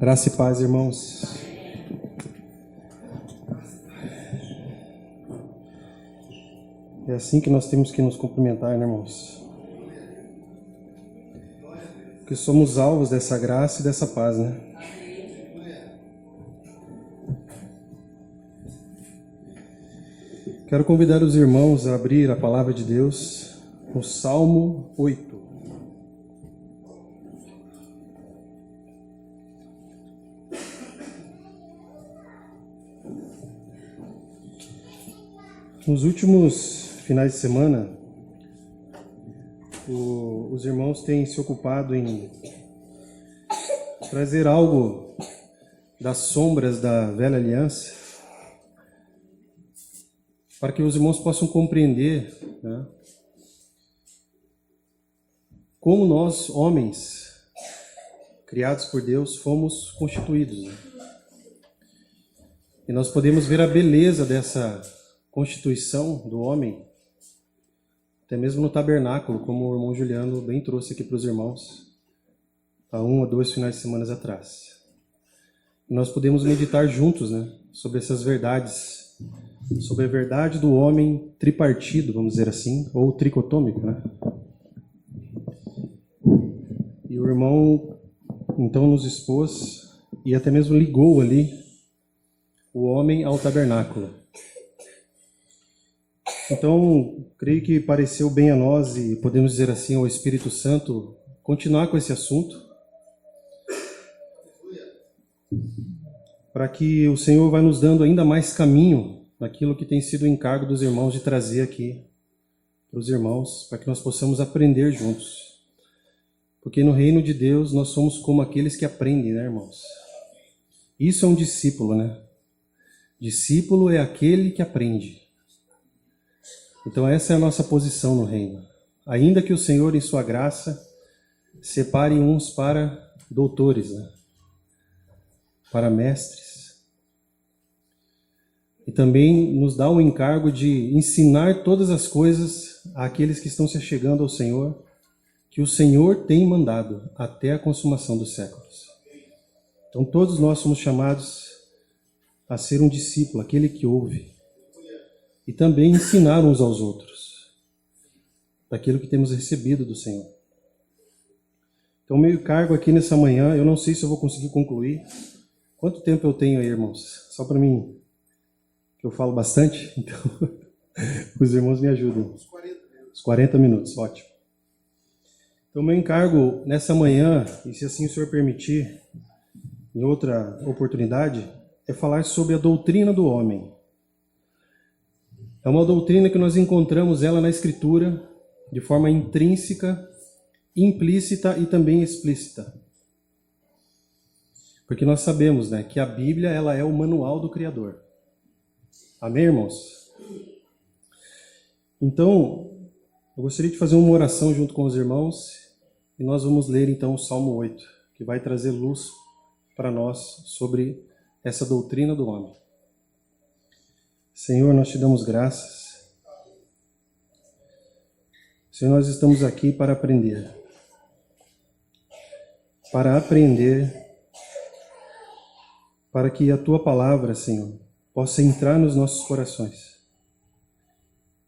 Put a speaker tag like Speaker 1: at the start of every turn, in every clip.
Speaker 1: Graça e paz, irmãos. É assim que nós temos que nos cumprimentar, né, irmãos? Porque somos alvos dessa graça e dessa paz, né? Quero convidar os irmãos a abrir a palavra de Deus no Salmo 8. Nos últimos finais de semana, os irmãos têm se ocupado em trazer algo das sombras da velha aliança, para que os irmãos possam compreender, né, como nós, homens, criados por Deus, fomos constituídos. Né? E nós podemos ver a beleza dessa constituição do homem, até mesmo no tabernáculo, como o irmão Juliano bem trouxe aqui para os irmãos, há 1 ou 2 finais de semana atrás. E nós podemos meditar juntos, né, sobre essas verdades, sobre a verdade do homem tripartido, vamos dizer assim, ou tricotômico, né? E o irmão, então, nos expôs e até mesmo ligou ali o homem ao tabernáculo. Então, creio que pareceu bem a nós, e podemos dizer assim, ao Espírito Santo, continuar com esse assunto, para que o Senhor vai nos dando ainda mais caminho naquilo que tem sido o encargo dos irmãos de trazer aqui para os irmãos, para que nós possamos aprender juntos. Porque no reino de Deus nós somos como aqueles que aprendem, né, irmãos? Isso é um discípulo, né? Discípulo é aquele que aprende. Então essa é a nossa posição no reino. Ainda que o Senhor, em sua graça, separe uns para doutores, né? Para mestres. E também nos dá o encargo de ensinar todas as coisas àqueles que estão se achegando ao Senhor, que o Senhor tem mandado até a consumação dos séculos. Então todos nós somos chamados a ser um discípulo, aquele que ouve. E também ensinar uns aos outros daquilo que temos recebido do Senhor. Então, meu cargo aqui nessa manhã, eu não sei se eu vou conseguir concluir. Quanto tempo eu tenho aí, irmãos? Só para mim, que eu falo bastante, então os irmãos me ajudam. Uns 40 minutos, ótimo. Então, meu encargo nessa manhã, e se assim o Senhor permitir, em outra oportunidade, é falar sobre a doutrina do homem. É uma doutrina que nós encontramos ela na Escritura de forma intrínseca, implícita e também explícita. Porque nós sabemos, né, que a Bíblia ela é o manual do Criador. Amém, irmãos? Então, eu gostaria de fazer uma oração junto com os irmãos e nós vamos ler então o Salmo 8, que vai trazer luz para nós sobre essa doutrina do homem. Senhor, nós te damos graças. Senhor, nós estamos aqui para aprender. Para aprender, para que a Tua palavra, Senhor, possa entrar nos nossos corações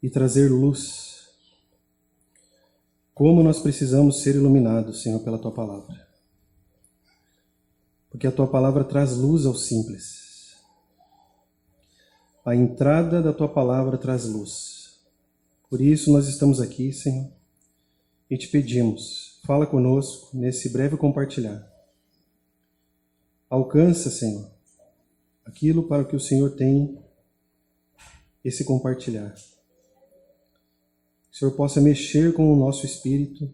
Speaker 1: e trazer luz. Como nós precisamos ser iluminados, Senhor, pela Tua palavra. Porque a Tua palavra traz luz aos simples. A entrada da Tua palavra traz luz. Por isso nós estamos aqui, Senhor, e te pedimos, fala conosco nesse breve compartilhar. Alcança, Senhor, aquilo para o que o Senhor tem esse compartilhar. Que o Senhor possa mexer com o nosso espírito,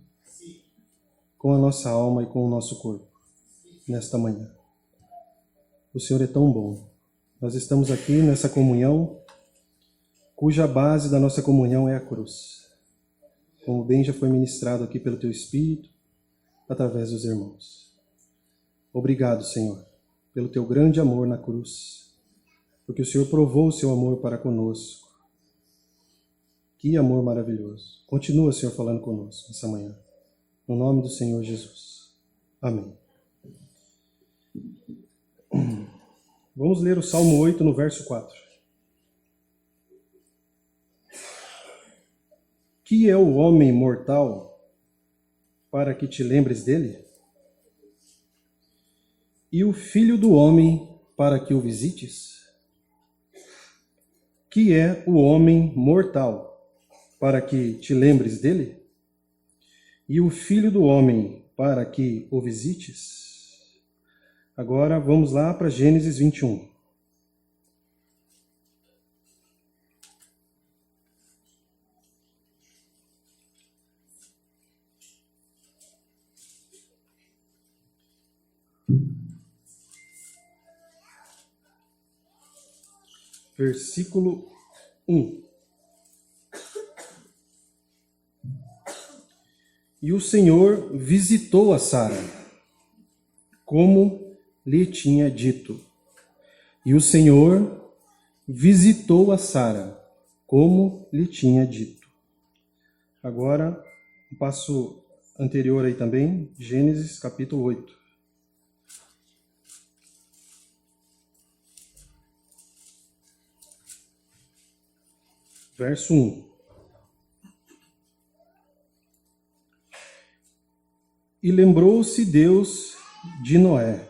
Speaker 1: com a nossa alma e com o nosso corpo nesta manhã. O Senhor é tão bom. Nós estamos aqui nessa comunhão, cuja base da nossa comunhão é a cruz. Como bem já foi ministrado aqui pelo Teu Espírito, através dos irmãos. Obrigado, Senhor, pelo Teu grande amor na cruz, porque o Senhor provou o Seu amor para conosco. Que amor maravilhoso. Continua, Senhor, falando conosco essa manhã. No nome do Senhor Jesus. Amém. Vamos ler o Salmo 8 no verso 4. Que é o homem mortal para que te lembres dele? E o filho do homem para que o visites? Que é o homem mortal para que te lembres dele? E o filho do homem para que o visites? Agora vamos lá para Gênesis 21. Versículo 1. E o Senhor visitou a Sara, como lhe tinha dito. E o Senhor visitou a Sara, como lhe tinha dito. Agora, um passo anterior aí também, Gênesis capítulo 8. Verso 1. E lembrou-se Deus de Noé.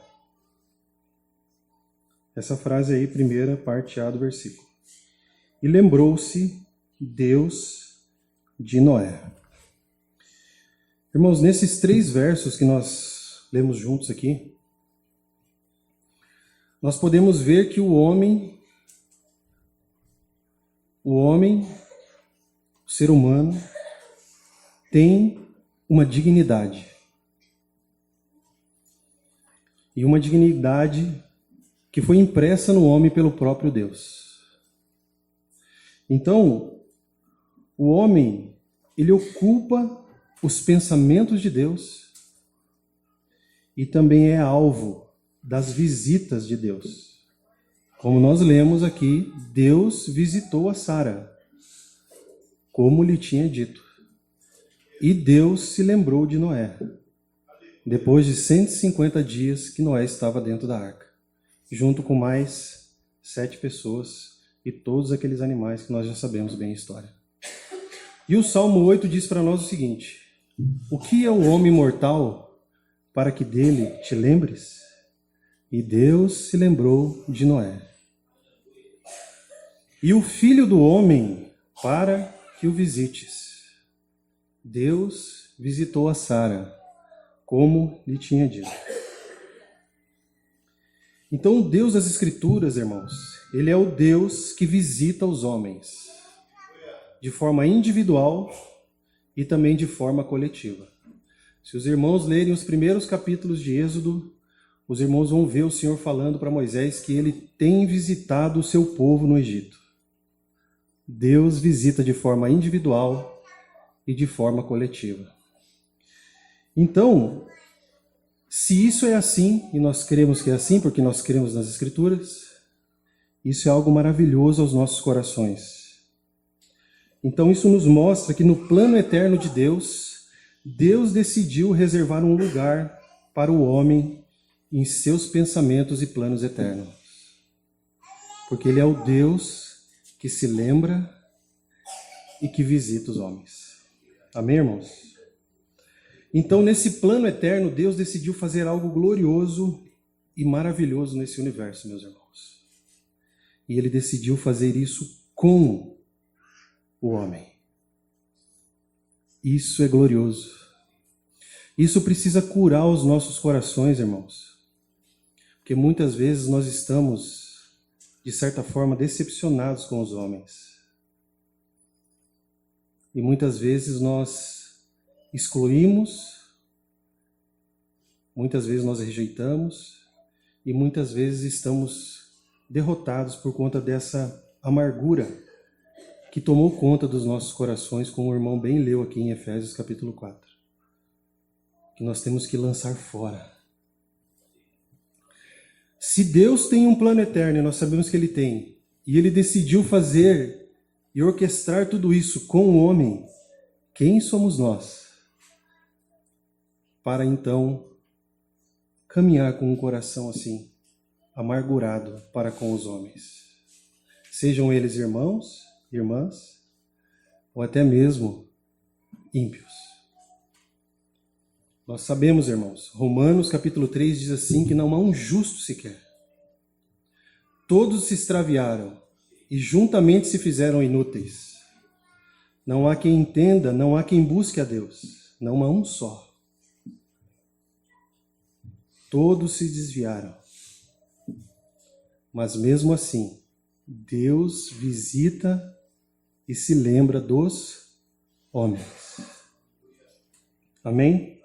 Speaker 1: Essa frase aí, primeira parte A do versículo. E lembrou-se Deus de Noé. Irmãos, nesses 3 versos que nós lemos juntos aqui, nós podemos ver que o homem, o ser humano, tem uma dignidade. E uma dignidade que foi impressa no homem pelo próprio Deus. Então, o homem, ele ocupa os pensamentos de Deus e também é alvo das visitas de Deus. Como nós lemos aqui, Deus visitou a Sara, como lhe tinha dito. E Deus se lembrou de Noé, depois de 150 dias que Noé estava dentro da arca, junto com mais 7 pessoas e todos aqueles animais que nós já sabemos bem a história. E o Salmo 8 diz para nós o seguinte: o que é o homem mortal para que dele te lembres? E Deus se lembrou de Noé. E o filho do homem para que o visites. Deus visitou a Sara, como lhe tinha dito. Então, o Deus das Escrituras, irmãos, ele é o Deus que visita os homens, de forma individual e também de forma coletiva. Se os irmãos lerem os primeiros capítulos de Êxodo, os irmãos vão ver o Senhor falando para Moisés que ele tem visitado o seu povo no Egito. Deus visita de forma individual e de forma coletiva. Então, se isso é assim, e nós cremos que é assim, porque nós cremos nas Escrituras, isso é algo maravilhoso aos nossos corações. Então, isso nos mostra que no plano eterno de Deus, Deus decidiu reservar um lugar para o homem em seus pensamentos e planos eternos. Porque Ele é o Deus que se lembra e que visita os homens. Amém, irmãos? Então, nesse plano eterno, Deus decidiu fazer algo glorioso e maravilhoso nesse universo, meus irmãos. E Ele decidiu fazer isso com o homem. Isso é glorioso. Isso precisa curar os nossos corações, irmãos. Porque muitas vezes nós estamos, de certa forma, decepcionados com os homens. E muitas vezes nós excluímos, muitas vezes nós rejeitamos e muitas vezes estamos derrotados por conta dessa amargura que tomou conta dos nossos corações, como o irmão bem leu aqui em Efésios capítulo 4. Que nós temos que lançar fora. Se Deus tem um plano eterno, e nós sabemos que Ele tem, e Ele decidiu fazer e orquestrar tudo isso com o homem, quem somos nós para então caminhar com um coração assim, amargurado para com os homens. Sejam eles irmãos, irmãs, ou até mesmo ímpios. Nós sabemos, irmãos, Romanos capítulo 3 diz assim que não há um justo sequer. Todos se extraviaram e juntamente se fizeram inúteis. Não há quem entenda, não há quem busque a Deus. Não há um só. Todos se desviaram. Mas mesmo assim, Deus visita e se lembra dos homens. Amém?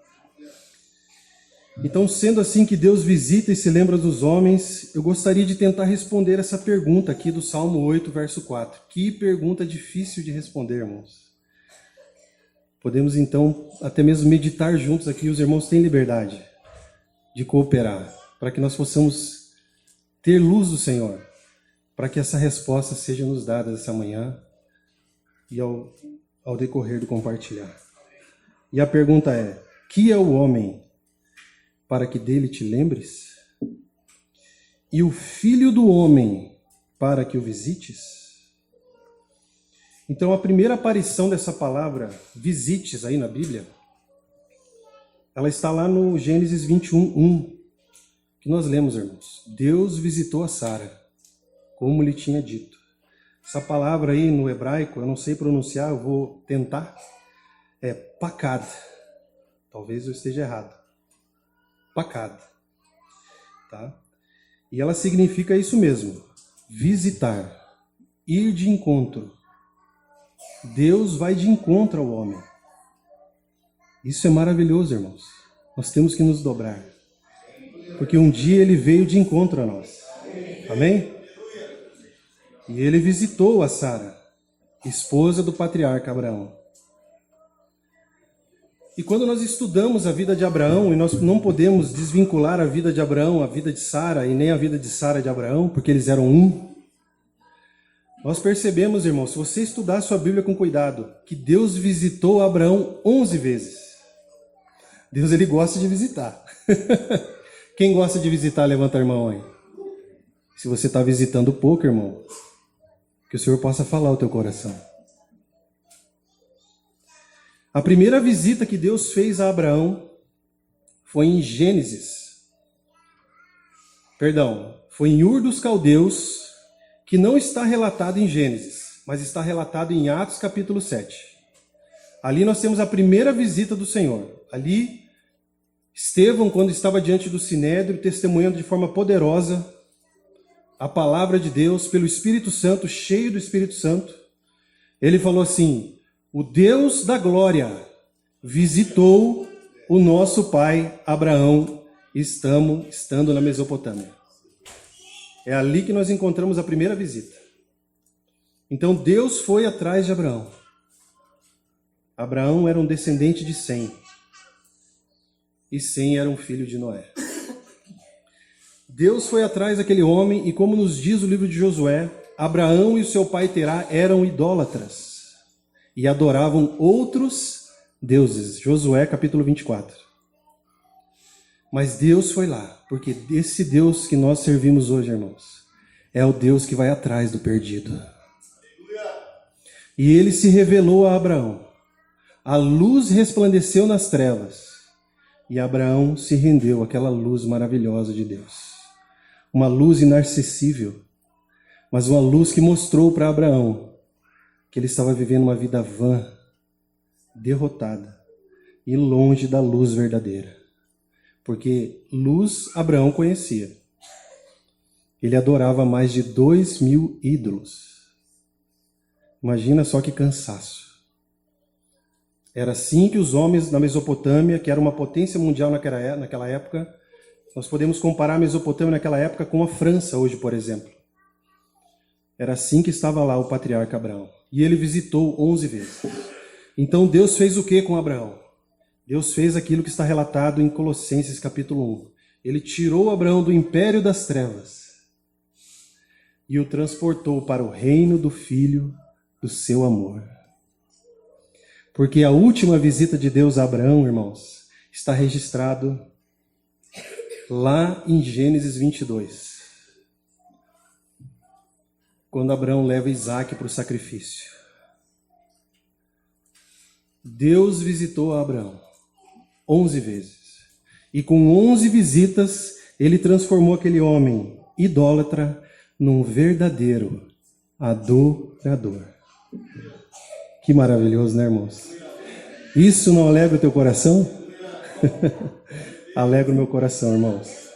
Speaker 1: Então, sendo assim que Deus visita e se lembra dos homens, eu gostaria de tentar responder essa pergunta aqui do Salmo 8, verso 4. Que pergunta difícil de responder, irmãos. Podemos então até mesmo meditar juntos aqui, os irmãos têm liberdade de cooperar, para que nós possamos ter luz do Senhor, para que essa resposta seja nos dada essa manhã e ao decorrer do compartilhar. E a pergunta é: que é o homem para que dele te lembres? E o filho do homem para que o visites? Então, a primeira aparição dessa palavra, visites, aí na Bíblia, ela está lá no Gênesis 21:1, que nós lemos, irmãos. Deus visitou a Sara, como lhe tinha dito. Essa palavra aí no hebraico, eu não sei pronunciar, eu vou tentar. É pakad. Talvez eu esteja errado. Pakad. Tá? E ela significa isso mesmo. Visitar. Ir de encontro. Deus vai de encontro ao homem. Isso é maravilhoso, irmãos. Nós temos que nos dobrar. Porque um dia ele veio de encontro a nós. Amém? E ele visitou a Sara, esposa do patriarca Abraão. E quando nós estudamos a vida de Abraão, e nós não podemos desvincular a vida de Abraão, a vida de Sara, e nem a vida de Sara de Abraão, porque eles eram um, nós percebemos, irmãos, se você estudar a sua Bíblia com cuidado, que Deus visitou Abraão 11 vezes. Deus, ele gosta de visitar. Quem gosta de visitar, levanta a mão aí. Se você está visitando pouco, irmão, que o Senhor possa falar ao teu coração. A primeira visita que Deus fez a Abraão foi em foi em Ur dos Caldeus, que não está relatado em Gênesis, mas está relatado em Atos capítulo 7. Ali nós temos a primeira visita do Senhor. Ali, Estevão, quando estava diante do Sinédrio, testemunhando de forma poderosa a palavra de Deus pelo Espírito Santo, cheio do Espírito Santo, ele falou assim: o Deus da glória visitou o nosso pai Abraão, estando na Mesopotâmia. É ali que nós encontramos a primeira visita. Então Deus foi atrás de Abraão. Abraão era um descendente de Sem. E Sem era um filho de Noé. Deus foi atrás daquele homem e, como nos diz o livro de Josué, Abraão e o seu pai Terá eram idólatras e adoravam outros deuses. Josué capítulo 24. Mas Deus foi lá, porque esse Deus que nós servimos hoje, irmãos, é o Deus que vai atrás do perdido. E ele se revelou a Abraão. A luz resplandeceu nas trevas e Abraão se rendeu àquela luz maravilhosa de Deus. Uma luz inacessível, mas uma luz que mostrou para Abraão que ele estava vivendo uma vida vã, derrotada e longe da luz verdadeira. Porque luz Abraão conhecia. Ele adorava mais de 2.000 ídolos. Imagina só que cansaço. Era assim que os homens na Mesopotâmia, que era uma potência mundial naquela época, nós podemos comparar a Mesopotâmia naquela época com a França hoje, por exemplo. Era assim que estava lá o patriarca Abraão. E ele visitou 11 vezes. Então Deus fez o que com Abraão? Deus fez aquilo que está relatado em Colossenses capítulo 1. Ele tirou Abraão do império das trevas e o transportou para o reino do Filho do seu amor. Porque a última visita de Deus a Abraão, irmãos, está registrado lá em Gênesis 22, quando Abraão leva Isaac para o sacrifício. Deus visitou Abraão 11 vezes. E com 11 visitas, ele transformou aquele homem idólatra num verdadeiro adorador. Que maravilhoso, né, irmãos? Isso não alegra o teu coração? Alegra o meu coração, irmãos.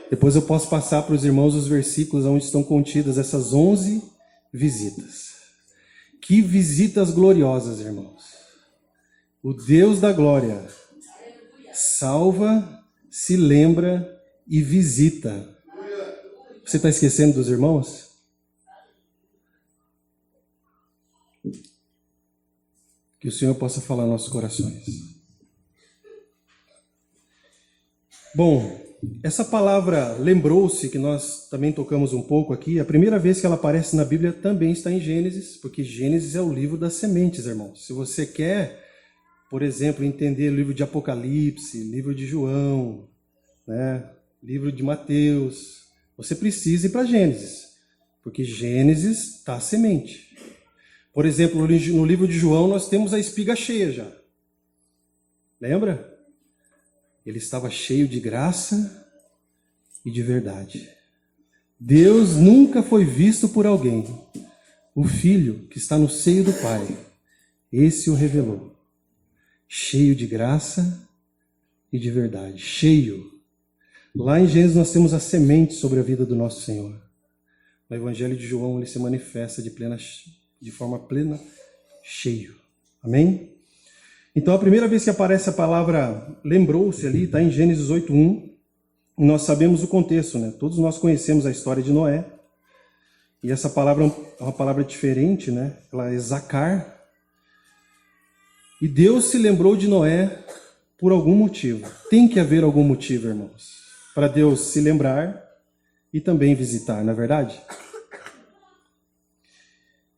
Speaker 1: Depois eu posso passar para os irmãos os versículos onde estão contidas essas 11 visitas. Que visitas gloriosas, irmãos. O Deus da glória salva, se lembra e visita. Você está esquecendo dos irmãos? Que o Senhor possa falar nos nossos corações. Bom, essa palavra lembrou-se, que nós também tocamos um pouco aqui, a primeira vez que ela aparece na Bíblia também está em Gênesis, porque Gênesis é o livro das sementes, irmãos. Se você quer, por exemplo, entender o livro de Apocalipse, livro de João, né, livro de Mateus, você precisa ir para Gênesis, porque Gênesis está a semente. Por exemplo, no livro de João nós temos a espiga cheia já. Lembra? Ele estava cheio de graça e de verdade. Deus nunca foi visto por alguém. O Filho que está no seio do Pai, esse o revelou. Cheio de graça e de verdade. Cheio. Lá em Gênesis nós temos a semente sobre a vida do nosso Senhor. No Evangelho de João ele se manifesta de forma plena, cheio. Amém? Então a primeira vez que aparece a palavra lembrou-se ali, está em Gênesis 8:1. E nós sabemos o contexto, né? Todos nós conhecemos a história de Noé. E essa palavra é uma palavra diferente, né? Ela é zacar. E Deus se lembrou de Noé por algum motivo. Tem que haver algum motivo, irmãos, para Deus se lembrar e também visitar, não é verdade?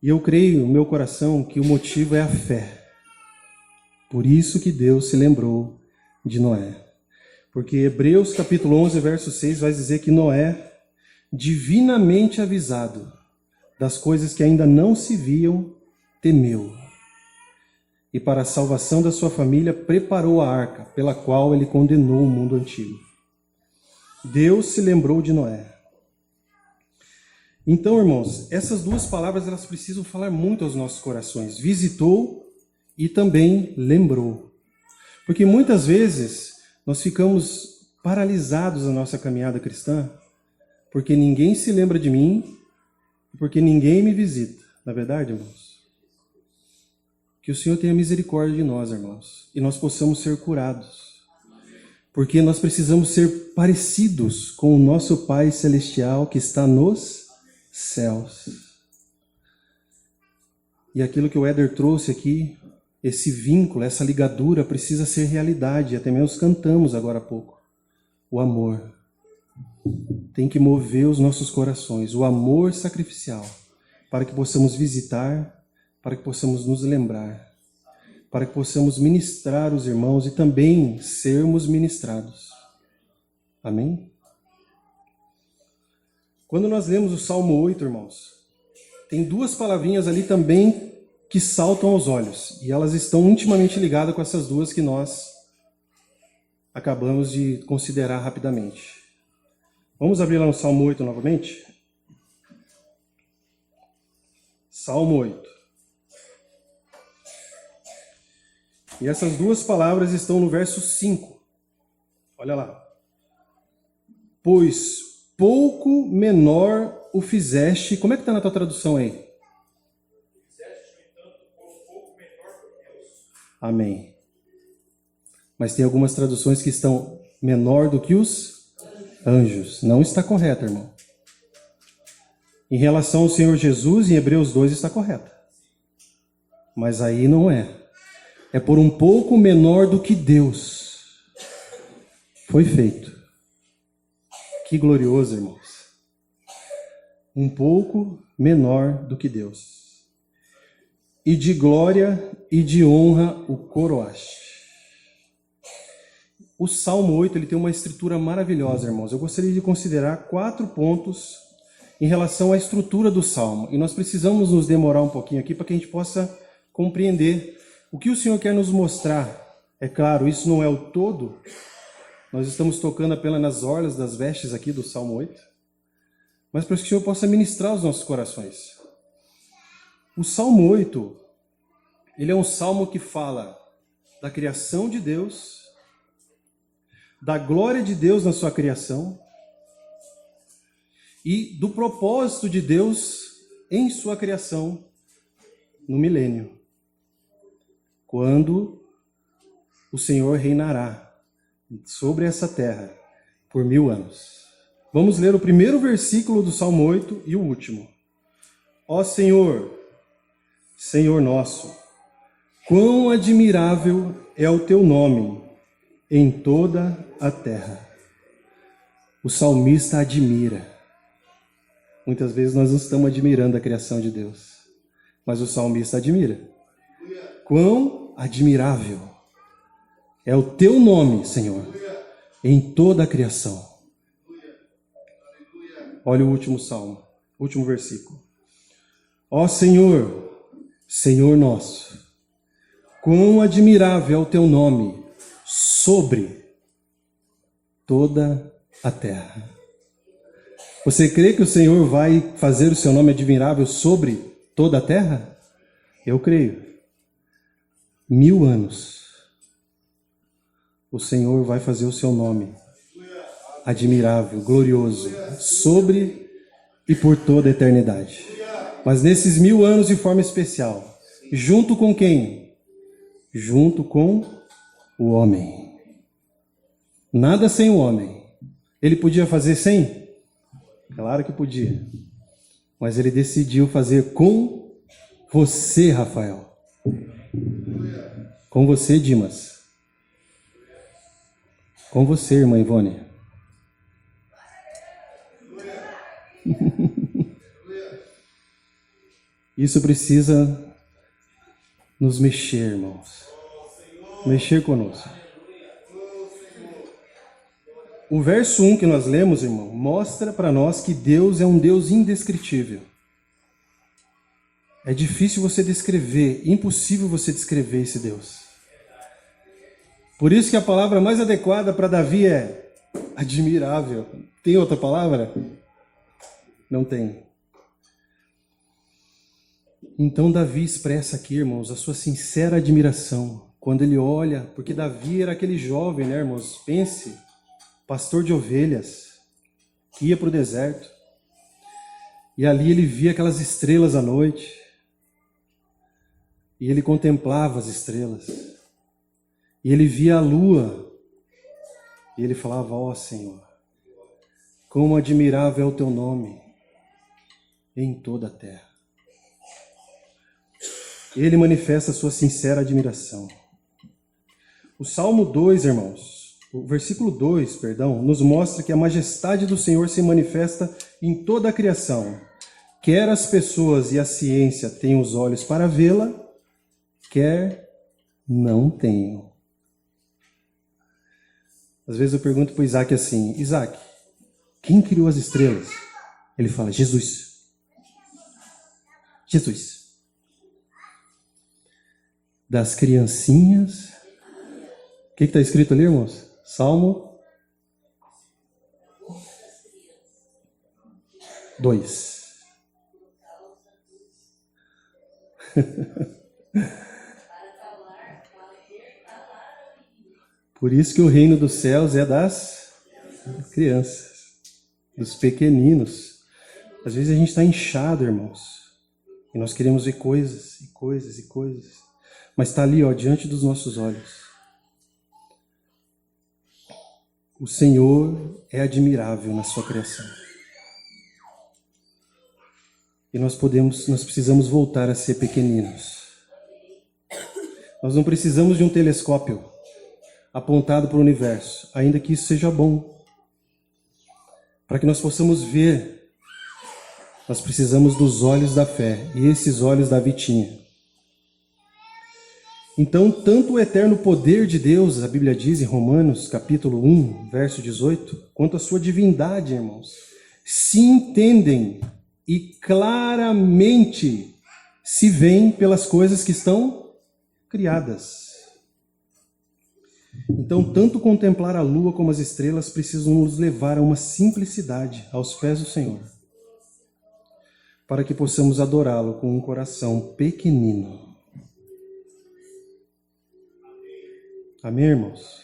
Speaker 1: E eu creio no meu coração que o motivo é a fé. Por isso que Deus se lembrou de Noé. Porque Hebreus capítulo 11, verso 6 vai dizer que Noé, divinamente avisado das coisas que ainda não se viam, temeu. E para a salvação da sua família preparou a arca, pela qual ele condenou o mundo antigo. Deus se lembrou de Noé. Então, irmãos, essas duas palavras elas precisam falar muito aos nossos corações. Visitou e também lembrou. Porque muitas vezes nós ficamos paralisados na nossa caminhada cristã porque ninguém se lembra de mim, porque ninguém me visita. Não é verdade, irmãos? Que o Senhor tenha misericórdia de nós, irmãos, e nós possamos ser curados. Porque nós precisamos ser parecidos com o nosso Pai Celestial que está nos céus. E aquilo que o Éder trouxe aqui, esse vínculo, essa ligadura precisa ser realidade. Até mesmo cantamos agora há pouco. O amor tem que mover os nossos corações. O amor sacrificial, para que possamos visitar, para que possamos nos lembrar, para que possamos ministrar os irmãos e também sermos ministrados. Amém? Quando nós lemos o Salmo 8, irmãos, tem duas palavrinhas ali também que saltam aos olhos. E elas estão intimamente ligadas com essas duas que nós acabamos de considerar rapidamente. Vamos abrir lá no Salmo 8 novamente? Salmo 8. E essas duas palavras estão no verso 5. Olha lá. Pois pouco menor o fizeste. Como é que está na tua tradução aí? Fizeste, no entanto, por pouco menor que Deus. Amém. Mas tem algumas traduções que estão menor do que os anjos. Não está correto, irmão. Em relação ao Senhor Jesus, em Hebreus 2 está correta. Mas aí não é. É por um pouco menor do que Deus foi feito. Que glorioso, irmãos. Um pouco menor do que Deus. E de glória e de honra o coroaste. O Salmo 8 ele tem uma estrutura maravilhosa, irmãos. Eu gostaria de considerar 4 pontos em relação à estrutura do Salmo. E nós precisamos nos demorar um pouquinho aqui para que a gente possa compreender o que o Senhor quer nos mostrar. É claro, isso não é o todo. Nós estamos tocando apenas nas orlas das vestes aqui do Salmo 8. Mas para que o Senhor possa ministrar os nossos corações. O Salmo 8, ele é um salmo que fala da criação de Deus, da glória de Deus na sua criação e do propósito de Deus em sua criação no milênio, quando o Senhor reinará sobre essa terra por 1000 anos. Vamos ler o primeiro versículo do Salmo 8 e o último. Ó Senhor, Senhor nosso, quão admirável é o teu nome em toda a terra. O salmista admira. Muitas vezes nós não estamos admirando a criação de Deus, mas o salmista admira. Quão admirável é o teu nome, Senhor, em toda a criação. Olha o último salmo, último versículo. Ó Senhor, Senhor nosso, quão admirável é o teu nome sobre toda a terra. Você crê que o Senhor vai fazer o seu nome admirável sobre toda a terra? Eu creio. 1000 anos. O Senhor vai fazer o seu nome admirável, glorioso, sobre e por toda a eternidade. Mas nesses 1000 anos de forma especial. Junto com quem? Junto com o homem. Nada sem o homem. Ele podia fazer sem? Claro que podia. Mas ele decidiu fazer com você, Rafael. Com você, Dimas. Com você, irmã Ivone. Isso precisa nos mexer, irmãos. Mexer conosco. O verso 1 que nós lemos, irmão, mostra para nós que Deus é um Deus indescritível. É difícil você descrever, impossível você descrever esse Deus. Por isso que a palavra mais adequada para Davi é admirável. Tem outra palavra? Não tem. Então Davi expressa aqui, irmãos, a sua sincera admiração. Quando ele olha, porque Davi era aquele jovem, né, irmãos? Pense, pastor de ovelhas, que ia para o deserto. E ali ele via aquelas estrelas à noite. E ele contemplava as estrelas. E ele via a lua. E ele falava, ó Senhor, como admirável é o teu nome em toda a terra. Ele manifesta a sua sincera admiração. O Salmo 2, irmãos, o versículo 2, nos mostra que a majestade do Senhor se manifesta em toda a criação. Quer as pessoas e a ciência tenham os olhos para vê-la, quer não tenham. Às vezes eu pergunto para o Isaac assim, Isaac, quem criou as estrelas? Ele fala, Jesus. Jesus. Das criancinhas. O que está escrito ali, irmãos? Salmo 2. Por isso que o reino dos céus é das crianças, dos pequeninos. Às vezes a gente está inchado, irmãos, e nós queremos ver coisas e coisas e coisas. Mas está ali, ó, diante dos nossos olhos. O Senhor é admirável na sua criação. E nós precisamos voltar a ser pequeninos. Nós não precisamos de um telescópio apontado para o universo, ainda que isso seja bom. Para que nós possamos ver, nós precisamos dos olhos da fé. E esses olhos Davi tinha. Então, tanto o eterno poder de Deus, a Bíblia diz em Romanos, capítulo 1, verso 18, quanto a sua divindade, irmãos, se entendem e claramente se veem pelas coisas que estão criadas. Então, tanto contemplar a lua como as estrelas precisam nos levar a uma simplicidade aos pés do Senhor, para que possamos adorá-lo com um coração pequenino. Amém, irmãos?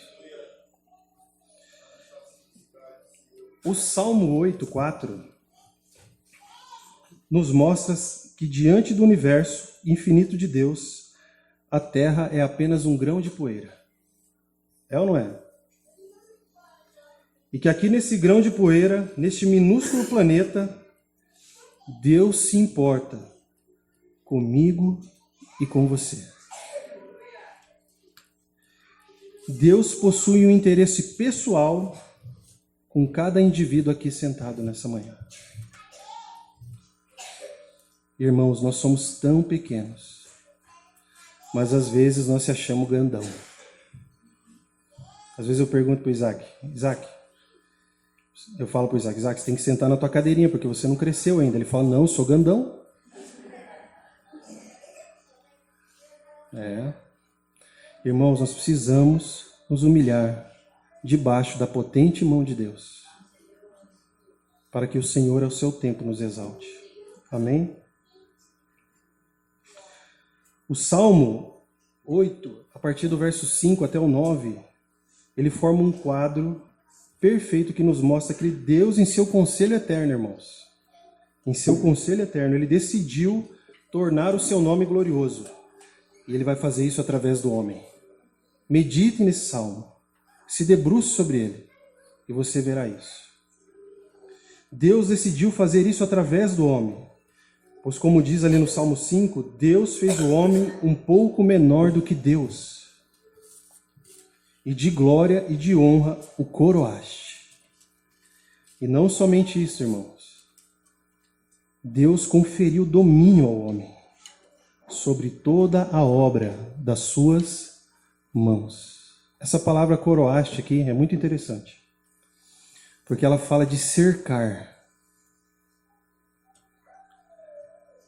Speaker 1: O Salmo 8:4 nos mostra que diante do universo infinito de Deus, a terra é apenas um grão de poeira. É ou não é? E que aqui nesse grão de poeira, neste minúsculo planeta, Deus se importa comigo e com você. Deus possui um interesse pessoal com cada indivíduo aqui sentado nessa manhã. Irmãos, nós somos tão pequenos, mas às vezes nós se achamos grandão. Às vezes eu pergunto para o Isaac, eu falo para o Isaac, você tem que sentar na tua cadeirinha, porque você não cresceu ainda. Ele fala, não, eu sou grandão. Irmãos, nós precisamos nos humilhar debaixo da potente mão de Deus, para que o Senhor, ao seu tempo, nos exalte. Amém? O Salmo 8, a partir do verso 5 até o 9, ele forma um quadro perfeito que nos mostra que Deus, em seu conselho eterno, irmãos, em seu conselho eterno, ele decidiu tornar o seu nome glorioso. E ele vai fazer isso através do homem. Medite nesse salmo, se debruce sobre ele, e você verá isso. Deus decidiu fazer isso através do homem, pois como diz ali no Salmo 5, Deus fez o homem um pouco menor do que Deus, e de glória e de honra o coroaste. E não somente isso, irmãos. Deus conferiu domínio ao homem sobre toda a obra das suas mãos. Essa palavra coroaste aqui é muito interessante, porque ela fala de cercar.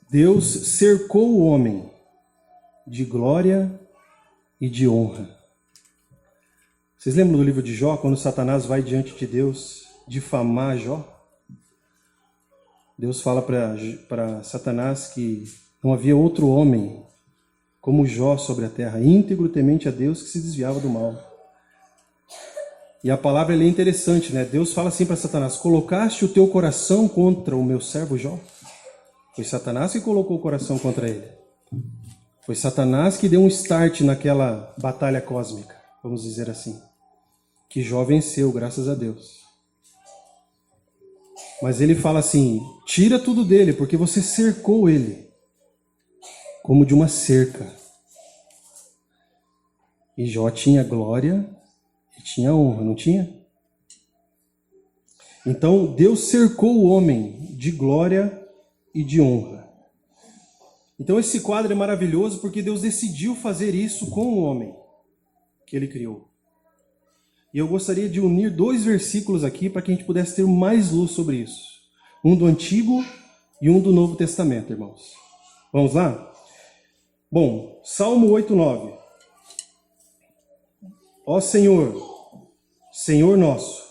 Speaker 1: Deus cercou o homem de glória e de honra. Vocês lembram do livro de Jó, quando Satanás vai diante de Deus difamar Jó? Deus fala para Satanás que não havia outro homem como Jó sobre a terra, íntegro, temente a Deus, que se desviava do mal. E a palavra é interessante, né? Deus fala assim para Satanás, colocaste o teu coração contra o meu servo Jó? Foi Satanás que colocou o coração contra ele. Foi Satanás que deu um start naquela batalha cósmica, vamos dizer assim. Que Jó venceu, graças a Deus. Mas ele fala assim, tira tudo dele, porque você cercou ele, como de uma cerca. E Jó tinha glória e tinha honra, não tinha? Então Deus cercou o homem de glória e de honra. Então esse quadro é maravilhoso porque Deus decidiu fazer isso com o homem que ele criou. E eu gostaria de unir 2 versículos aqui para que a gente pudesse ter mais luz sobre isso. Um do Antigo e um do Novo Testamento, irmãos. Vamos lá? Bom, Salmo 8:9. Ó Senhor, Senhor nosso,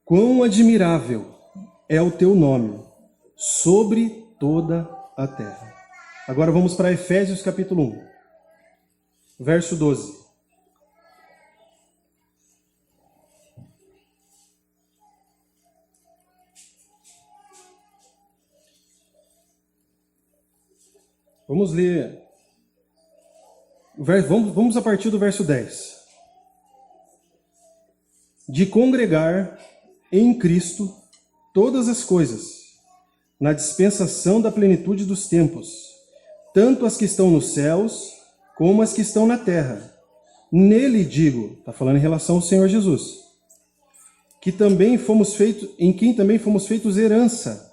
Speaker 1: quão admirável é o teu nome sobre toda a terra. Agora vamos para Efésios capítulo 1, verso 12. Vamos ler. Vamos a partir do verso 10. De congregar em Cristo todas as coisas, na dispensação da plenitude dos tempos, tanto as que estão nos céus, como as que estão na terra. Nele, digo, está falando em relação ao Senhor Jesus, que também fomos feitos, em quem também fomos feitos herança,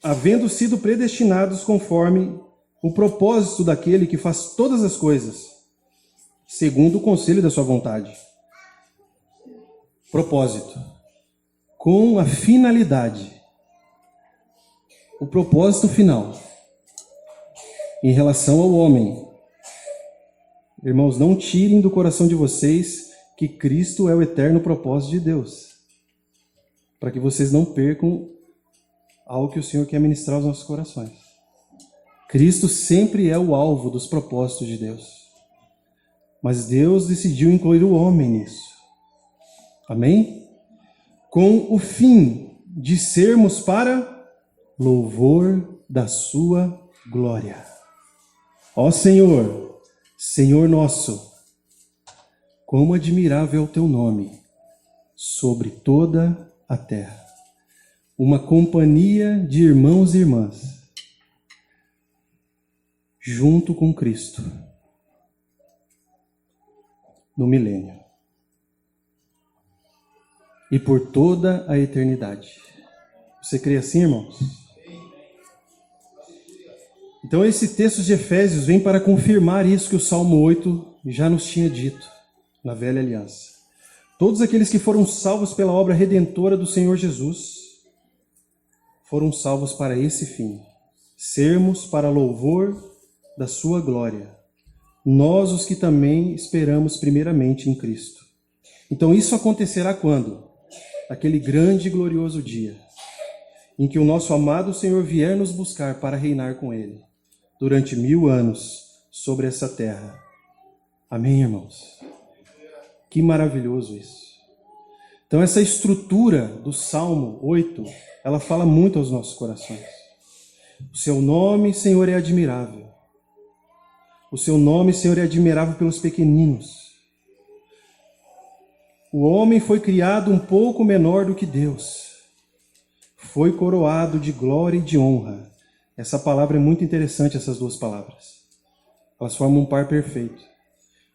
Speaker 1: havendo sido predestinados conforme o propósito daquele que faz todas as coisas, segundo o conselho da sua vontade. Propósito. Com a finalidade. O propósito final. Em relação ao homem. Irmãos, não tirem do coração de vocês que Cristo é o eterno propósito de Deus. Para que vocês não percam algo que o Senhor quer ministrar aos nossos corações. Cristo sempre é o alvo dos propósitos de Deus. Mas Deus decidiu incluir o homem nisso. Amém? Com o fim de sermos para louvor da sua glória. Ó Senhor, Senhor nosso, como admirável é o teu nome sobre toda a terra. Uma companhia de irmãos e irmãs, junto com Cristo, no milênio e por toda a eternidade. Você crê assim, irmãos? Então esse texto de Efésios vem para confirmar isso que o Salmo 8 já nos tinha dito na velha aliança. Todos aqueles que foram salvos pela obra redentora do Senhor Jesus foram salvos para esse fim, sermos para louvor da sua glória. Nós os que também esperamos primeiramente em Cristo. Então isso acontecerá quando? Aquele grande e glorioso dia, em que o nosso amado Senhor vier nos buscar para reinar com Ele, durante 1000 anos, sobre essa terra. Amém, irmãos? Que maravilhoso isso. Então essa estrutura do Salmo 8, ela fala muito aos nossos corações. O seu nome, Senhor, é admirável. O seu nome, Senhor, é admirável pelos pequeninos. O homem foi criado um pouco menor do que Deus. Foi coroado de glória e de honra. Essa palavra é muito interessante, essas duas palavras. Elas formam um par perfeito.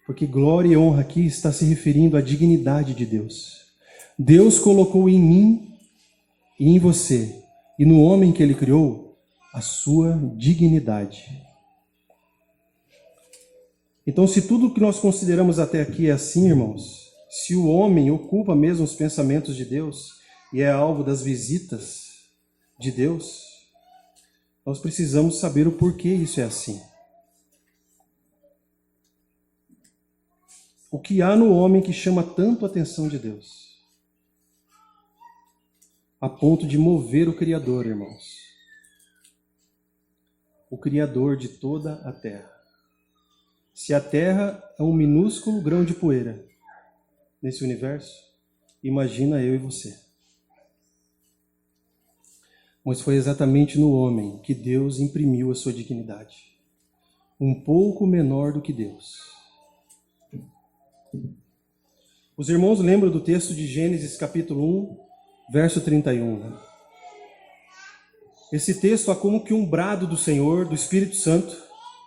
Speaker 1: Porque glória e honra aqui está se referindo à dignidade de Deus. Deus colocou em mim e em você, e no homem que Ele criou, a sua dignidade. Então, se tudo que nós consideramos até aqui é assim, irmãos, se o homem ocupa mesmo os pensamentos de Deus e é alvo das visitas de Deus, nós precisamos saber o porquê isso é assim. O que há no homem que chama tanto a atenção de Deus? A ponto de mover o Criador, irmãos. O Criador de toda a terra. Se a Terra é um minúsculo grão de poeira nesse universo, imagina eu e você. Mas foi exatamente no homem que Deus imprimiu a sua dignidade. Um pouco menor do que Deus. Os irmãos lembram do texto de Gênesis capítulo 1, verso 31. Né? Esse texto há como que um brado do Senhor, do Espírito Santo,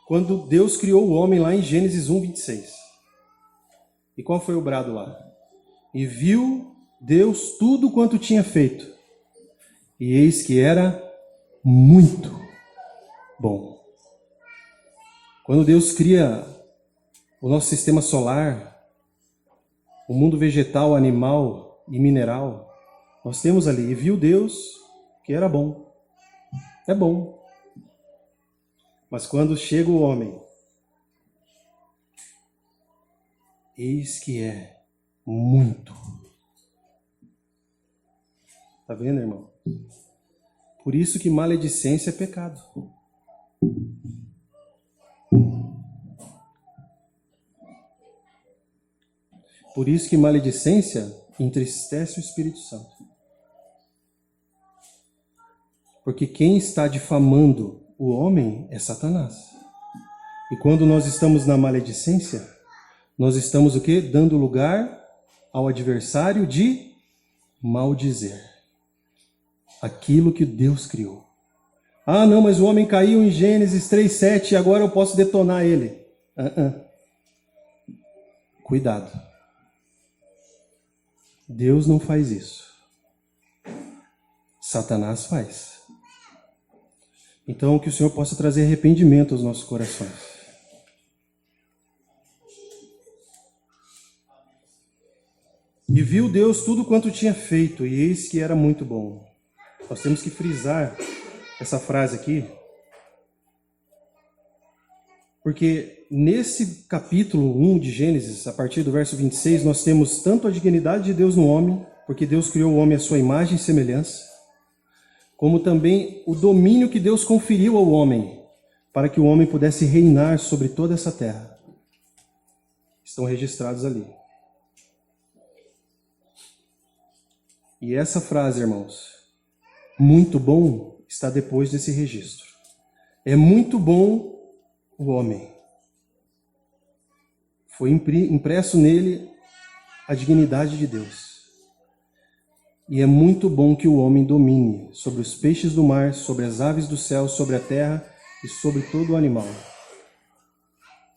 Speaker 1: quando Deus criou o homem lá em Gênesis 1, 26. E qual foi o brado lá? E viu Deus tudo quanto tinha feito. E eis que era muito bom. Quando Deus cria o nosso sistema solar, o mundo vegetal, animal e mineral, nós temos ali, e viu Deus que era bom. É bom. Mas quando chega o homem, eis que é muito. Está vendo, irmão? Por isso que maledicência é pecado. Por isso que maledicência entristece o Espírito Santo. Porque quem está difamando o homem é Satanás. E quando nós estamos na maledicência, nós estamos o quê? Dando lugar ao adversário de maldizer aquilo que Deus criou. Ah, não, mas o homem caiu em Gênesis 3:7 e agora eu posso detonar ele. Cuidado. Deus não faz isso. Satanás faz. Então, que o Senhor possa trazer arrependimento aos nossos corações. E viu Deus tudo quanto tinha feito, e eis que era muito bom. Nós temos que frisar essa frase aqui, porque nesse capítulo 1 de Gênesis, a partir do verso 26, nós temos tanto a dignidade de Deus no homem, porque Deus criou o homem à sua imagem e semelhança, como também o domínio que Deus conferiu ao homem, para que o homem pudesse reinar sobre toda essa terra. Estão registrados ali. E essa frase, irmãos, muito bom, está depois desse registro. É muito bom o homem. Foi impresso nele a dignidade de Deus. E é muito bom que o homem domine sobre os peixes do mar, sobre as aves do céu, sobre a terra e sobre todo o animal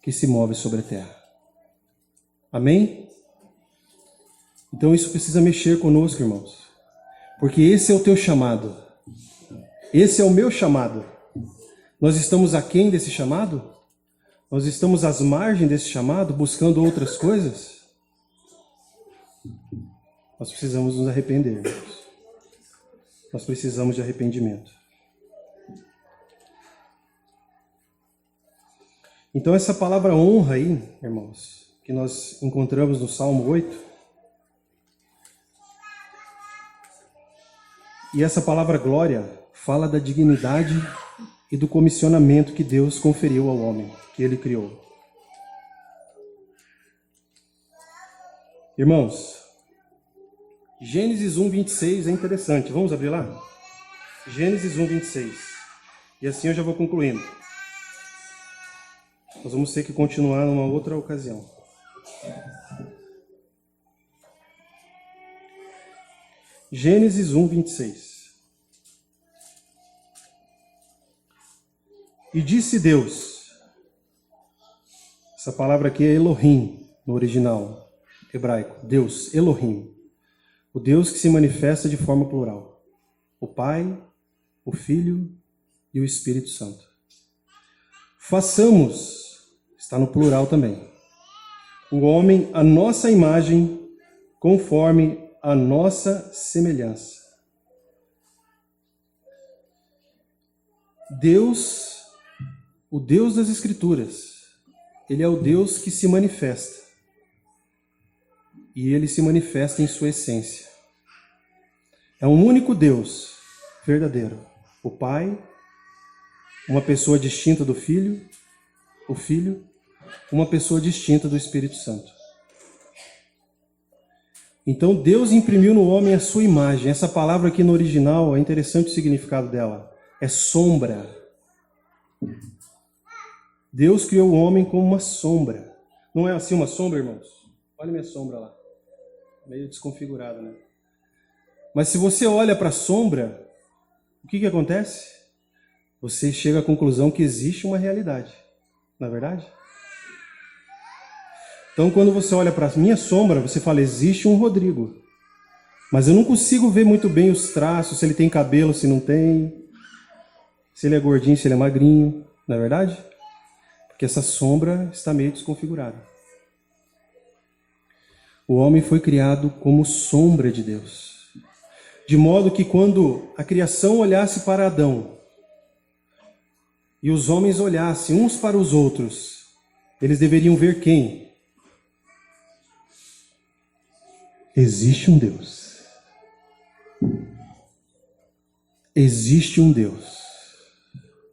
Speaker 1: que se move sobre a terra. Amém? Então isso precisa mexer conosco, irmãos. Porque esse é o teu chamado. Esse é o meu chamado. Nós estamos aquém desse chamado? Nós estamos às margens desse chamado, buscando outras coisas? Nós precisamos nos arrepender, irmãos. Nós precisamos de arrependimento. Então essa palavra honra aí, irmãos, que nós encontramos no Salmo 8, e essa palavra glória fala da dignidade e do comissionamento que Deus conferiu ao homem, que ele criou. Irmãos, Gênesis 1, 26 é interessante. Vamos abrir lá? Gênesis 1, 26. E assim eu já vou concluindo. Nós vamos ter que continuar numa outra ocasião. Gênesis 1, 26. E disse Deus, essa palavra aqui é Elohim, no original hebraico, Deus, Elohim, o Deus que se manifesta de forma plural, o Pai, o Filho e o Espírito Santo. Façamos, está no plural também, o homem à nossa imagem, conforme a nossa semelhança. Deus, o Deus das Escrituras, Ele é o Deus que se manifesta. E Ele se manifesta em sua essência. É um único Deus verdadeiro. O Pai, uma pessoa distinta do Filho, o Filho, uma pessoa distinta do Espírito Santo. Então Deus imprimiu no homem a sua imagem. Essa palavra aqui no original, é interessante o significado dela. É sombra. Deus criou o homem como uma sombra. Não é assim uma sombra, irmãos? Olha minha sombra lá. Meio desconfigurada, né? Mas se você olha para a sombra, o que acontece? Você chega à conclusão que existe uma realidade. Não é verdade? Então, quando você olha para a minha sombra, você fala, existe um Rodrigo. Mas eu não consigo ver muito bem os traços, se ele tem cabelo, se não tem, se ele é gordinho, se ele é magrinho. Não é verdade? Porque essa sombra está meio desconfigurada. O homem foi criado como sombra de Deus. De modo que quando a criação olhasse para Adão e os homens olhassem uns para os outros, eles deveriam ver quem? Existe um Deus. Existe um Deus.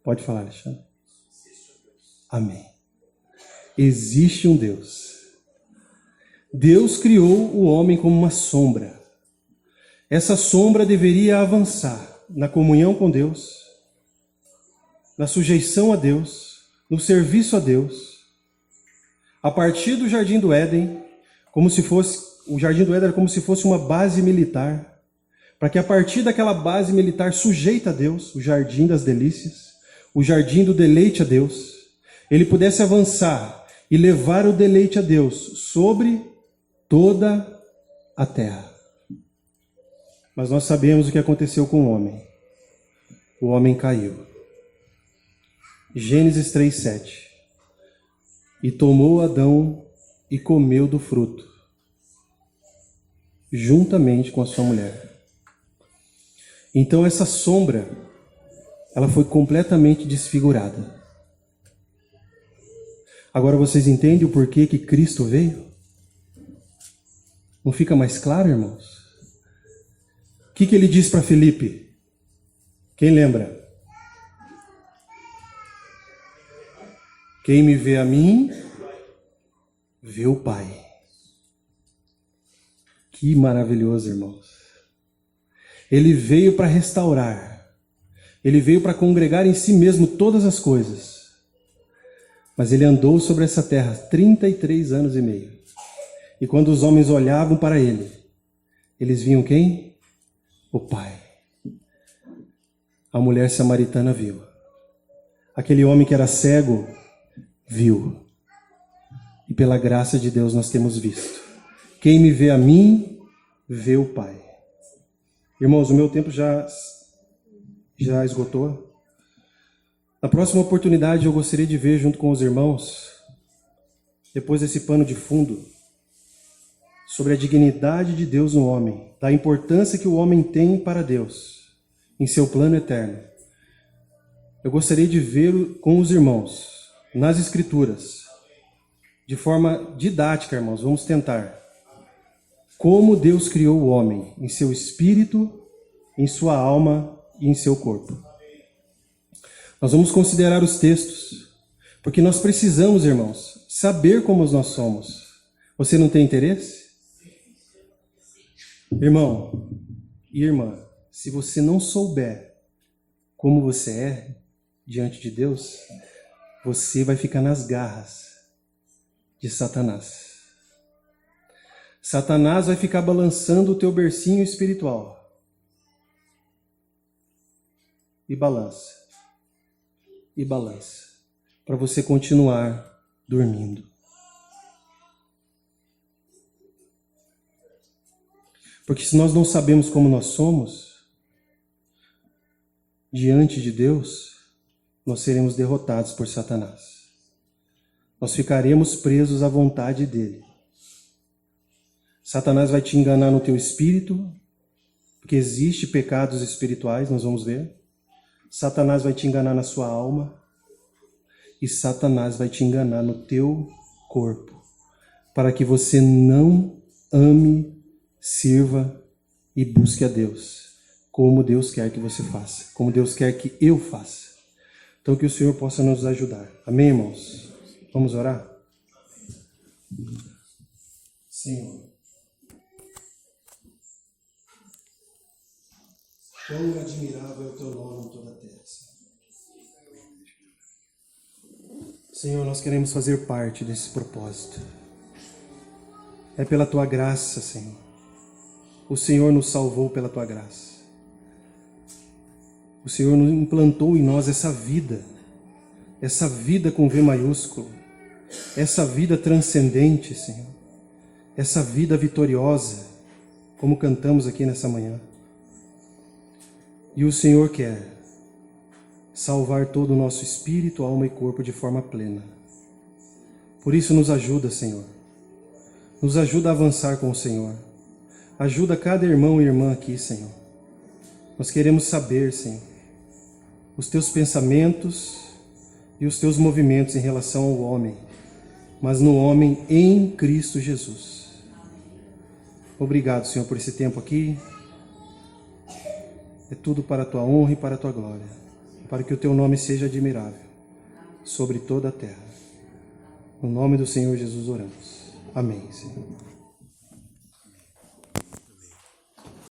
Speaker 1: Pode falar, Alexandre. Amém. Existe um Deus. Deus criou o homem como uma sombra. Essa sombra deveria avançar na comunhão com Deus, na sujeição a Deus, no serviço a Deus. A partir do Jardim do Éden, o Jardim do Éden era como se fosse uma base militar, para que a partir daquela base militar sujeita a Deus, o Jardim das Delícias, o Jardim do Deleite a Deus, ele pudesse avançar e levar o deleite a Deus sobre toda a terra. Mas nós sabemos o que aconteceu com o homem. O homem caiu. Gênesis 3:7. E tomou Adão e comeu do fruto, juntamente com a sua mulher. Então essa sombra, ela foi completamente desfigurada. Agora vocês entendem o porquê que Cristo veio? Não fica mais claro, irmãos? O que ele diz para Filipe? Quem lembra? Quem me vê a mim, vê o Pai. Que maravilhoso, irmãos. Ele veio para restaurar. Ele veio para congregar em si mesmo todas as coisas. Mas ele andou sobre essa terra 33 anos e meio. E quando os homens olhavam para ele, eles viam quem? O Pai. A mulher samaritana viu. Aquele homem que era cego, viu. E pela graça de Deus nós temos visto. Quem me vê a mim, vê o Pai. Irmãos, o meu tempo já esgotou. Na próxima oportunidade eu gostaria de ver junto com os irmãos, depois desse pano de fundo, sobre a dignidade de Deus no homem, da importância que o homem tem para Deus, em seu plano eterno. Eu gostaria de ver com os irmãos, nas Escrituras, de forma didática, irmãos, vamos tentar, como Deus criou o homem, em seu espírito, em sua alma e em seu corpo. Nós vamos considerar os textos, porque nós precisamos, irmãos, saber como nós somos. Você não tem interesse? Irmão e irmã, se você não souber como você é diante de Deus, você vai ficar nas garras de Satanás. Satanás vai ficar balançando o teu bercinho espiritual. E balança. E balança. Para você continuar dormindo. Porque se nós não sabemos como nós somos, diante de Deus, nós seremos derrotados por Satanás. Nós ficaremos presos à vontade dele. Satanás vai te enganar no teu espírito, porque existe pecados espirituais, nós vamos ver. Satanás vai te enganar na sua alma. E Satanás vai te enganar no teu corpo, para que você não ame, sirva e busque a Deus, como Deus quer que você faça, como Deus quer que eu faça. Então que o Senhor possa nos ajudar. Amém, irmãos? Vamos orar? Senhor, quão admirável é o teu nome em toda a terra. Senhor, nós queremos fazer parte desse propósito. É pela tua graça, Senhor. O Senhor nos salvou pela tua graça. O Senhor nos implantou em nós essa vida com V maiúsculo, essa vida transcendente, Senhor, essa vida vitoriosa, como cantamos aqui nessa manhã. E o Senhor quer salvar todo o nosso espírito, alma e corpo de forma plena. Por isso nos ajuda, Senhor. Nos ajuda a avançar com o Senhor. Ajuda cada irmão e irmã aqui, Senhor. Nós queremos saber, Senhor, os teus pensamentos e os teus movimentos em relação ao homem, mas no homem em Cristo Jesus. Obrigado, Senhor, por esse tempo aqui. É tudo para a tua honra e para a tua glória, para que o teu nome seja admirável sobre toda a terra. No nome do Senhor Jesus oramos. Amém, Senhor.